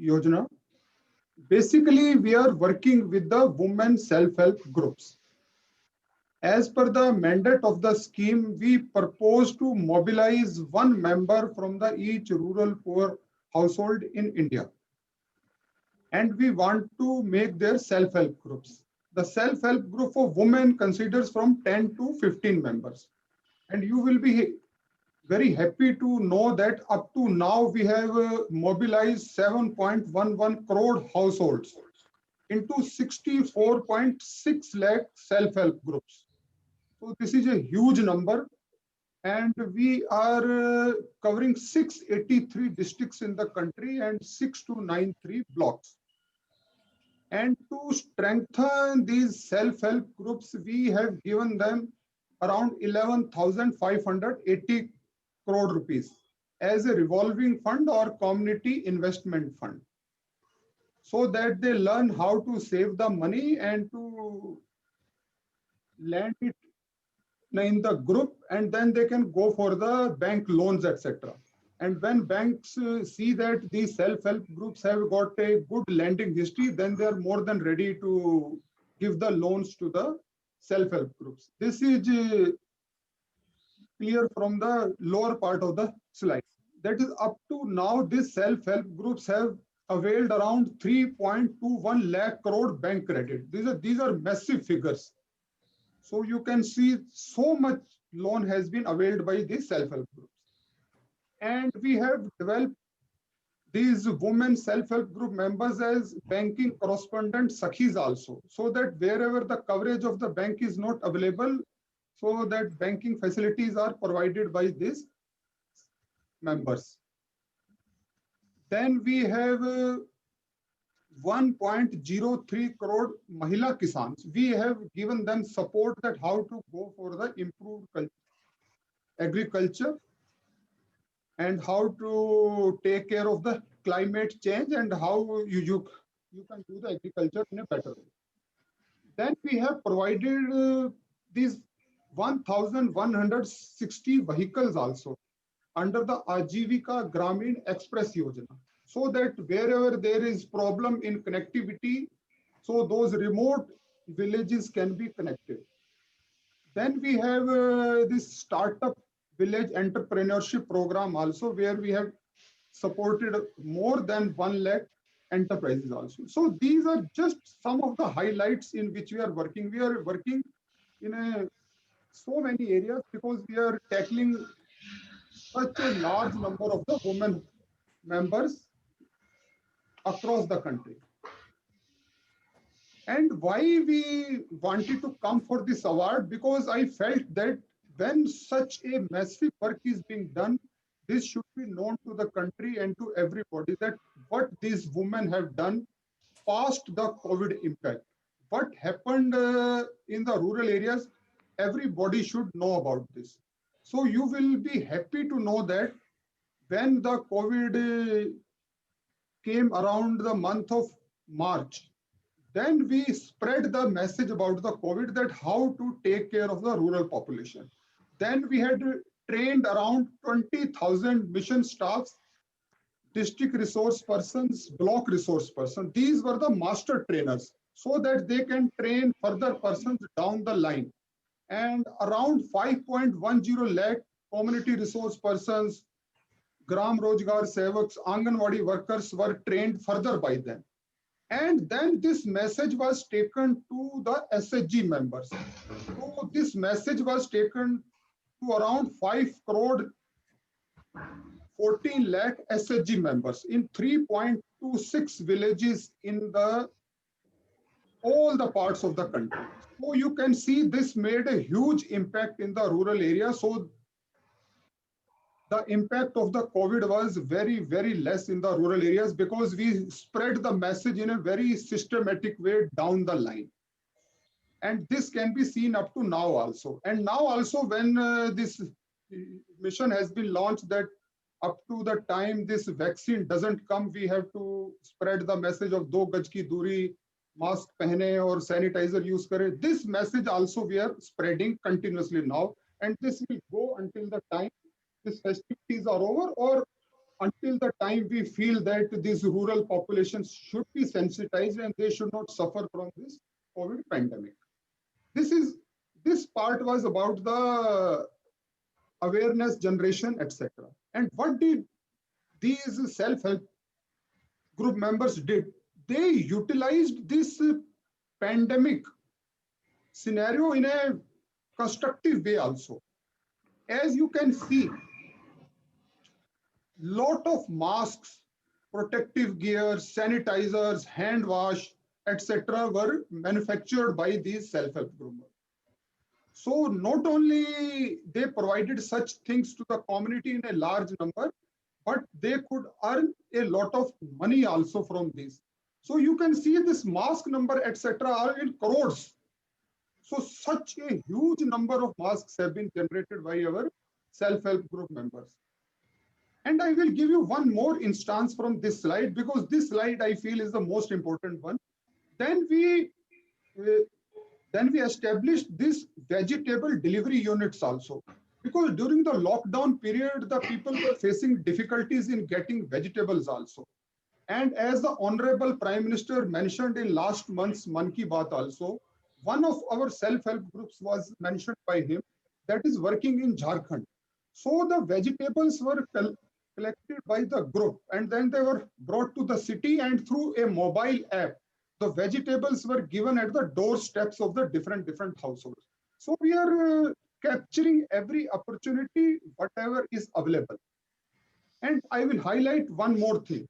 Yojana. Basically, we are working with the women self-help groups. As per the mandate of the scheme, we propose to mobilize one member from the each rural poor household in India. And we want to make their self-help groups. The self-help group of women considers from 10 to 15 members. And you will be very happy to know that up to now we have mobilized 7.11 crore households into 64.6 lakh self-help groups. So this is a huge number, and we are covering 683 districts in the country and 6293 blocks. And to strengthen these self-help groups, we have given them around 11,580 crore rupees as a revolving fund or community investment fund, so that they learn how to save the money and to land it in the group, and then they can go for the bank loans, etc. And when banks see that these self-help groups have got a good lending history, then they are more than ready to give the loans to the self-help groups. This is clear from the lower part of the slide. That is, up to now, these self-help groups have availed around 3.21 lakh crore bank credit. These are massive figures. So you can see so much loan has been availed by these self-help groups. And we have developed these women self-help group members as banking correspondent sakhis also, so that wherever the coverage of the bank is not available, so that banking facilities are provided by these members. Then we have 1.03 crore Mahila Kisans. We have given them support that how to go for the improved agriculture and how to take care of the climate change and how you can do the agriculture in a better way. Then we have provided these 1,160 vehicles also under the Ajivika Gramin Express Yojana, so that wherever there is problem in connectivity, so those remote villages can be connected. Then we have this startup village entrepreneurship program also, where we have supported more than 1 lakh enterprises also. So these are just some of the highlights in which we are working. We are working in so many areas because we are tackling such a large number of the women members across the country. And why we wanted to come for this award? Because I felt that when such a massive work is being done, this should be known to the country and to everybody that what these women have done past the COVID impact. What happened in the rural areas, everybody should know about this. So you will be happy to know that when the COVID came around the month of March, then we spread the message about the COVID, that how to take care of the rural population. Then we had trained around 20,000 mission staffs, district resource persons, block resource persons. These were the master trainers, so that they can train further persons down the line. And around 5.10 lakh community resource persons, Gram Rojgar Sevaks, Anganwadi workers were trained further by them. And then this message was taken to the SHG members. So this message was taken to around 5 crore 14 lakh SHG members in 3.26 villages in all the parts of the country. So you can see this made a huge impact in the rural area. So the impact of the COVID was very, very less in the rural areas because we spread the message in a very systematic way down the line. And this can be seen up to now also. And now also when this mission has been launched, that up to the time this vaccine doesn't come, we have to spread the message of do gaj ki duri, mask pehne or sanitizer use kare. This message also we are spreading continuously now. And this will go until the time these festivities are over or until the time we feel that these rural populations should be sensitized and they should not suffer from this COVID pandemic. This is this part was about the awareness generation, etc. And what did these self-help group members did? They utilized this pandemic scenario in a constructive way also. As you can see, lot of masks, protective gear, sanitizers, hand wash, etc. were manufactured by these self-help groups. So not only they provided such things to the community in a large number, but they could earn a lot of money also from this. So you can see this mask number, etc. are in crores. So such a huge number of masks have been generated by our self-help group members. And I will give you one more instance from this slide, because this slide I feel is the most important one. Then we established this vegetable delivery units also, because during the lockdown period, the people were facing difficulties in getting vegetables also. And as the Honorable Prime Minister mentioned in last month's Mann Ki Baat also, one of our self-help groups was mentioned by him that is working in Jharkhand. So the vegetables were collected by the group and then they were brought to the city, and through a mobile app, the vegetables were given at the doorsteps of the different households. So we are capturing every opportunity, whatever is available. And I will highlight one more thing.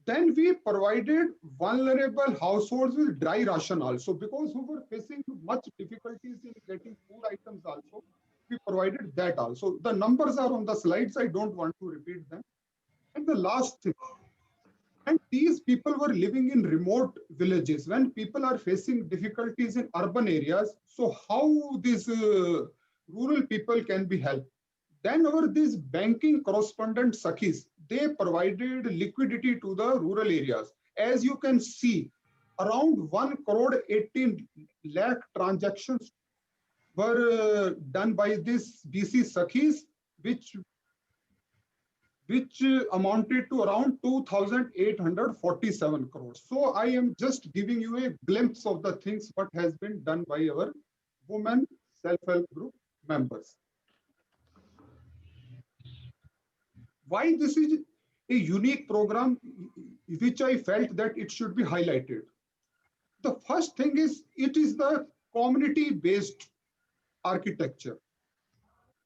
Then we provided vulnerable households with dry ration also, because who were facing much difficulties in getting food items also. We provided that also. The numbers are on the slides. I don't want to repeat them. And the last thing, and these people were living in remote villages. When people are facing difficulties in urban areas, so how these rural people can be helped? Then these banking correspondent Sakhis, they provided liquidity to the rural areas. As you can see, around 1 crore 18 lakh transactions were done by this BC Sakhis, which amounted to around 2,847 crores. So I am just giving you a glimpse of the things what has been done by our women self-help group members. Why this is a unique program, which I felt that it should be highlighted. The first thing is, it is the community-based architecture.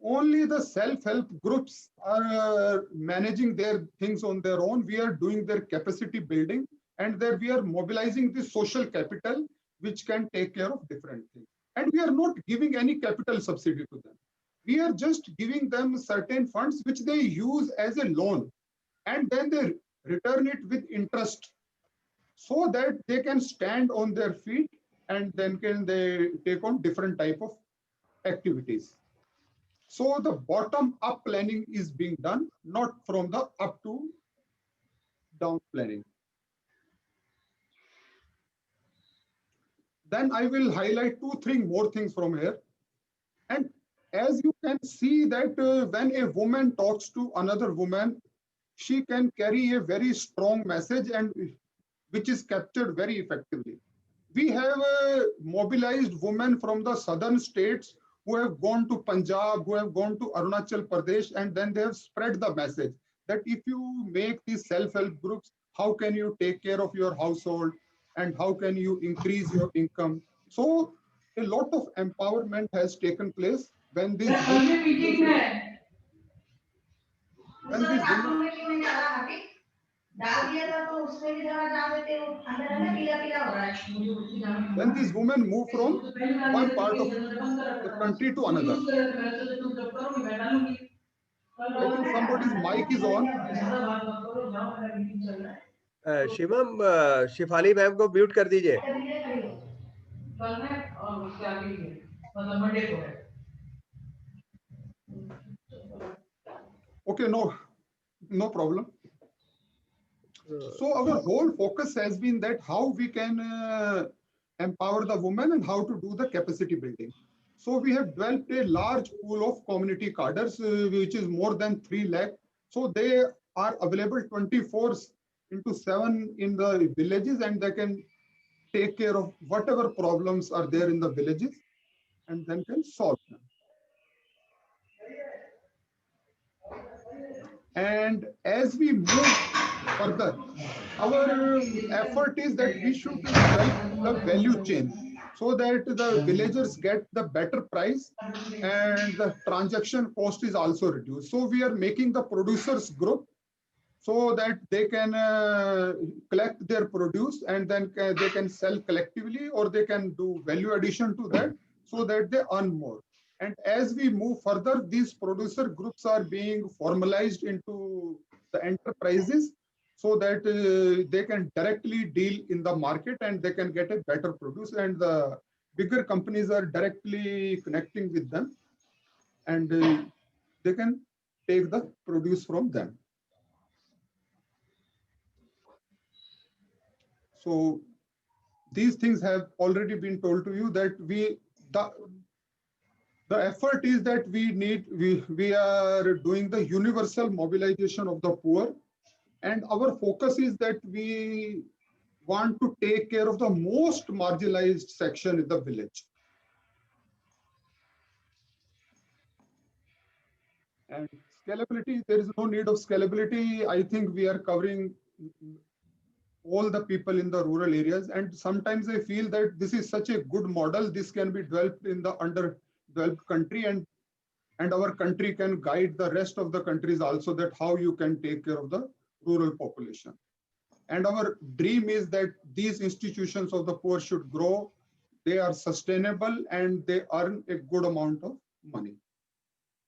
Only the self-help groups are managing their things on their own. We are doing their capacity building, and there we are mobilizing the social capital, which can take care of different things. And we are not giving any capital subsidy to them. We are just giving them certain funds which they use as a loan, and then they return it with interest, so that they can stand on their feet, and then can they take on different type of activities. So the bottom up planning is being done, not from the up to down planning. Then I will highlight 2-3 more things from here. And as you can see that when a woman talks to another woman, she can carry a very strong message, and which is captured very effectively. We have mobilized women from the southern states who have gone to Punjab, who have gone to Arunachal Pradesh, and then they have spread the message that if you make these self-help groups, how can you take care of your household and how can you increase your income? So a lot of empowerment has taken place when these women when these women move from one part of the country to another. I think somebody's mic is on. Shivam, Shifali ma'am को mute कर दीजिए. Okay, no problem. So our whole focus has been that how we can empower the women and how to do the capacity building. So we have developed a large pool of community cadres, which is more than 3 lakh. So they are available 24/7 in the villages, and they can take care of whatever problems are there in the villages and then can solve them. And as we move further, our effort is that we should develop the value chain so that the villagers get the better price and the transaction cost is also reduced. So we are making the producers group so that they can collect their produce and then they can sell collectively, or they can do value addition to that so that they earn more. And as we move further, these producer groups are being formalized into the enterprises so that they can directly deal in the market and they can get a better produce, and the bigger companies are directly connecting with them, and they can take the produce from them. So these things have already been told to you that the effort is that we are doing the universal mobilization of the poor, and our focus is that we want to take care of the most marginalized section in the village. And scalability, there is no need of scalability. I think we are covering all the people in the rural areas, and sometimes I feel that this is such a good model. This can be developed in the underdeveloped country, and our country can guide the rest of the countries also, that how you can take care of the rural population. And our dream is that these institutions of the poor should grow, they are sustainable, and they earn a good amount of money.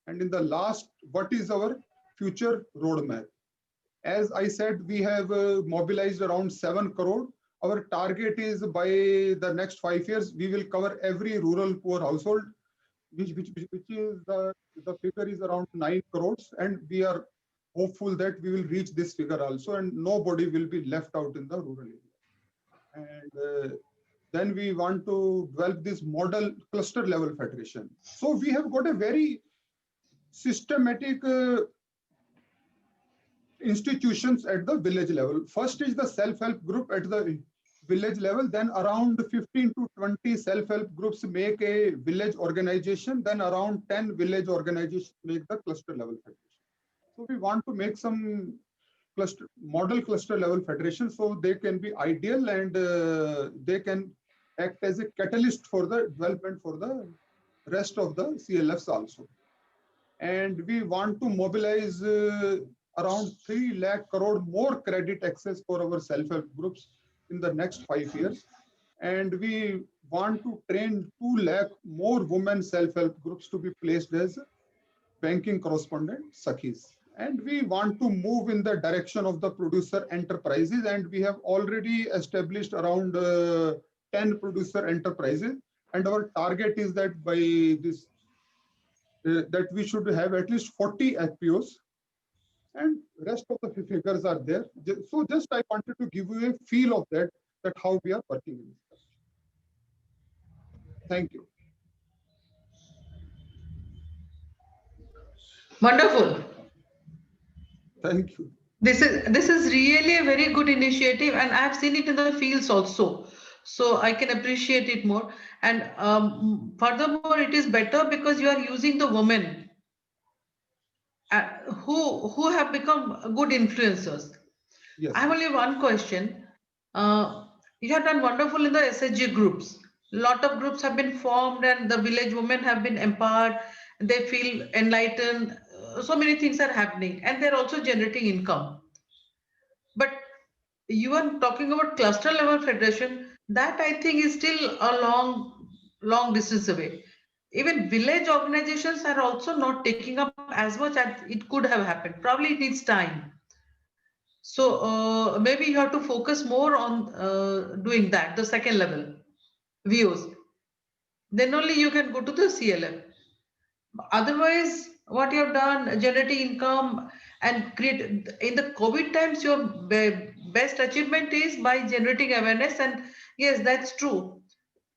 And in the last, what is our future roadmap? As I said, we have mobilized around 7 crore. Our target is by the next 5 years, we will cover every rural poor household, which is the figure is around 9 crores. And we are hopeful that we will reach this figure also, and nobody will be left out in the rural area. And then we want to develop this model cluster level federation. So we have got a very systematic institutions at the village level. First is the self-help group at the village level, then around 15 to 20 self-help groups make a village organization, then around 10 village organizations make the cluster level federation. So we want to make some model cluster level federation so they can be ideal, and they can act as a catalyst for the development for the rest of the CLFs also. And we want to mobilize around 3 lakh crore more credit access for our self-help groups in the next 5 years. And we want to train 2 lakh more women self-help groups to be placed as banking correspondent Sakhis. And we want to move in the direction of the producer enterprises, and we have already established around 10 producer enterprises. And our target is that by this, that we should have at least 40 FPOs, and rest of the figures are there. So just I wanted to give you a feel of that how we are working in this. Thank you. Wonderful. Thank you. This is really a very good initiative, and I've seen it in the fields also, so I can appreciate it more. And furthermore, it is better because you are using the women who have become good influencers. Yes. I have only one question. You have done wonderful in the SHG groups. A lot of groups have been formed, and the village women have been empowered. They feel enlightened. So many things are happening, and they're also generating income. But you are talking about cluster level federation. That I think is still a long distance away. Even village organizations are also not taking up as much as it could have happened. Probably it needs time. So maybe you have to focus more on doing that, the second level views. Then only you can go to the CLF. Otherwise, what you have done, generating income and create in the COVID times, your best achievement is by generating awareness. And yes, that's true.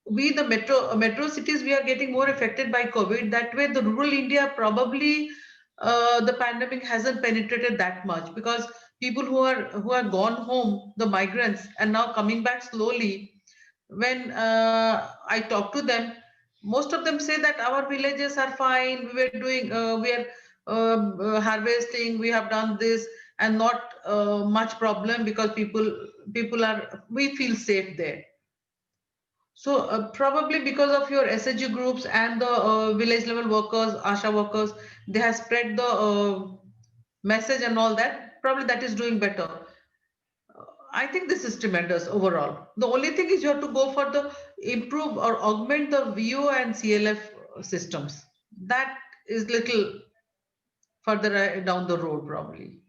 We, the metro cities, we are getting more affected by COVID. That way, the rural India probably the pandemic hasn't penetrated that much, because people who are gone home, the migrants, and now coming back slowly. When I talk to them, most of them say that our villages are fine. We are harvesting. We have done this, and not much problem, because we feel safe there. So probably because of your SHG groups and the village level workers, ASHA workers, they have spread the message and all that. Probably that is doing better. I think this is tremendous overall. The only thing is you have to go for the improve or augment the VO and CLF systems. That is little further down the road probably.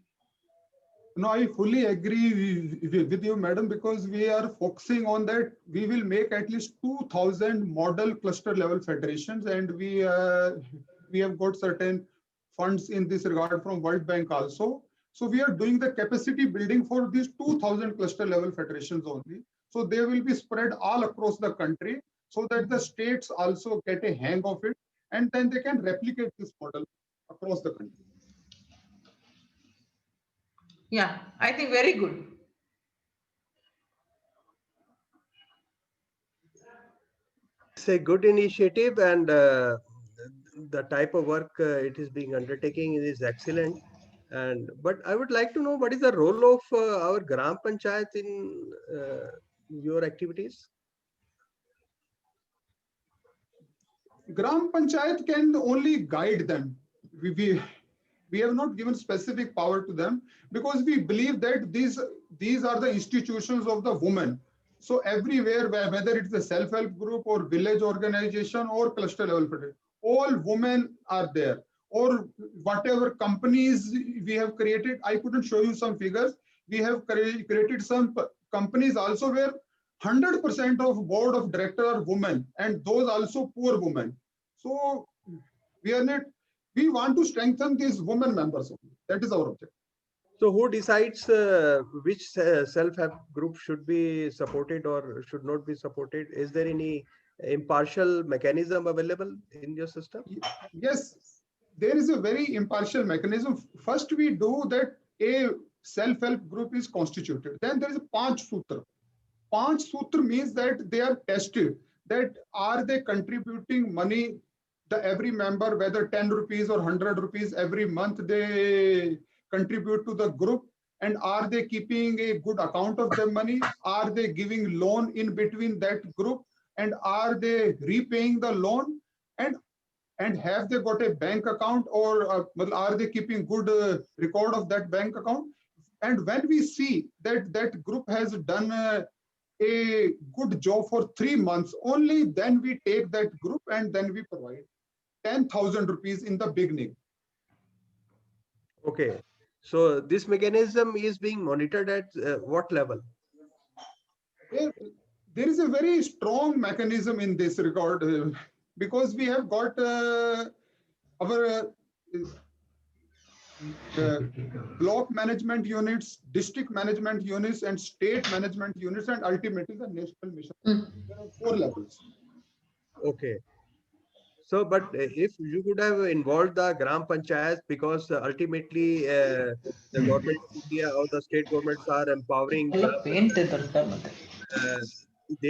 No, I fully agree with you, madam, because we are focusing on that. We will make at least 2,000 model cluster level federations, and we have got certain funds in this regard from World Bank also. So we are doing the capacity building for these 2,000 cluster level federations only. So they will be spread all across the country, so that the states also get a hang of it, and then they can replicate this model across the country. Yeah, I think very good. It's a good initiative, and the type of work it is being undertaking is excellent. But I would like to know, what is the role of our Gram Panchayat in your activities? Gram Panchayat can only guide them. We have not given specific power to them, because we believe that these are the institutions of the women. So everywhere, whether it's a self-help group or village organization or cluster level federation, all women are there. Or whatever companies we have created, I couldn't show you some figures. We have created some companies also where 100% of board of director are women, and those also poor women. So we want to strengthen these women members only. That is our objective. So who decides which self-help group should be supported or should not be supported? Is there any impartial mechanism available in your system? Yes, there is a very impartial mechanism. First, we do that a self-help group is constituted. Then there is a Panch Sutra. Panch Sutra means that they are tested, that are they contributing money, the every member, whether 10 rupees or 100 rupees every month they contribute to the group, and are they keeping a good account of their money? Are they giving loan in between that group, and are they repaying the loan, and have they got a bank account, or are they keeping good record of that bank account? And when we see that that group has done a good job for 3 months, only then we take that group and then we provide 10,000 rupees in the beginning. Okay. So this mechanism is being monitored at what level? There is a very strong mechanism in this regard, because we have got our block management units, district management units, and state management units, and ultimately the national mission. There are 4 levels. Okay. So, but if you could have involved the Gram Panchayat, because ultimately the government of India or the state governments are empowering, they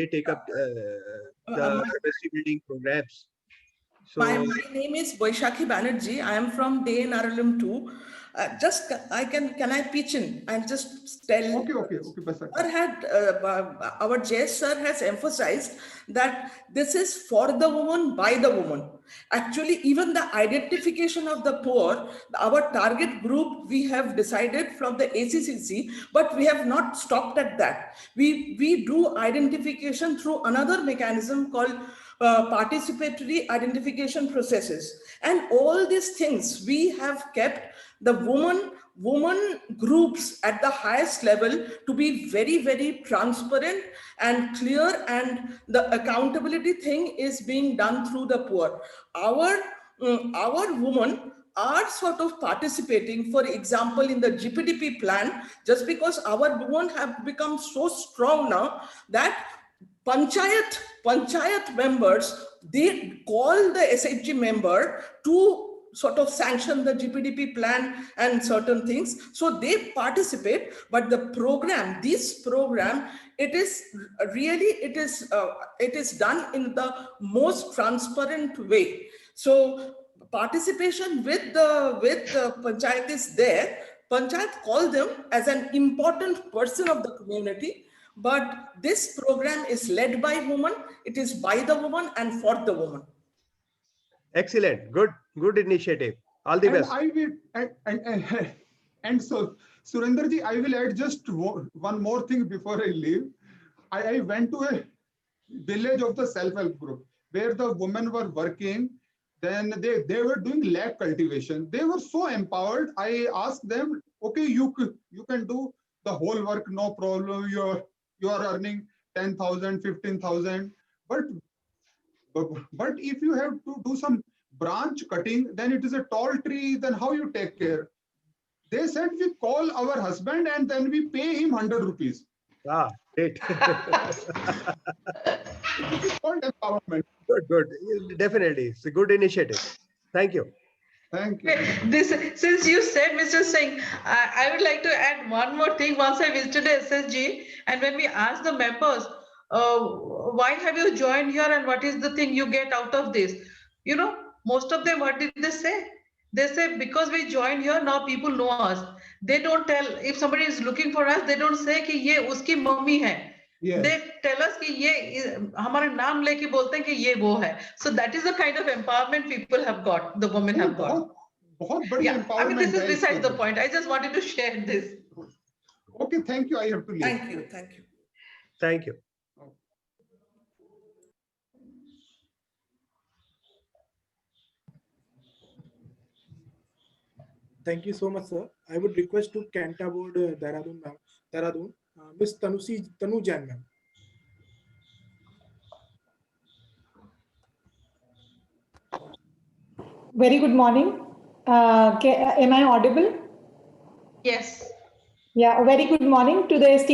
take up the capacity building programs. So my name is Boishakhi Banerjee. I am from DNRLM 2. Can I pitch in and just tell? Okay. Our JS sir has emphasized that this is for the woman, by the woman. Actually, even the identification of the poor, our target group, we have decided from the ACCC, but we have not stopped at that. We do identification through another mechanism called participatory identification processes. And all these things we have kept the woman groups at the highest level to be very, very transparent and clear, and the accountability thing is being done through the poor. Our women are sort of participating, for example, in the GPDP plan, just because our women have become so strong now that panchayat members, they call the SHG member to sort of sanction the GPDP plan and certain things. So they participate, but the program, this program, it is really, it is done in the most transparent way. So participation with the panchayat is there. Panchayat call them as an important person of the community, but this program is led by women, it is by the woman and for the woman. Excellent. Good initiative. All the And best. I will, and so Surendraji, I will add just one more thing before I leave. I went to a village of the self-help group where the women were working. Then they were doing lag cultivation. They were so empowered. I asked them, okay, you can do the whole work, no problem. You are earning 10,000, 15,000. But if you have to do some branch cutting, then it is a tall tree, then how you take care? They said we call our husband and then we pay him 100 rupees. Ah, great. It is called empowerment. Good. Definitely. It's a good initiative. Thank you. Thank you. This, since you said, Mr. Singh, I would like to add one more thing. Once I visited SSG, and when we asked the members, why have you joined here and what is the thing you get out of this? You know, most of them, what did they say? They say, because we joined here, now people know us. They don't tell, if somebody is looking for us, they don't say कि ये उसकी mummy है. Yes. They tell us कि ये हमारे नाम लेके बोलते हैं कि ये वो है. So that is the kind of empowerment people have got, the women have got. बहुत बड़ी Yeah, I mean, this empowerment is है besides the इसके point. I just wanted to share this. अंदर. Okay, thank you. I have to leave. Thank you, thank you. Thank you. Thank you so much, sir. I would request to Canta Board Dehradun, Miss Tanu Jain, ma'am. Very good morning. Am I audible? Yes. Yeah, a very good morning to the esteemed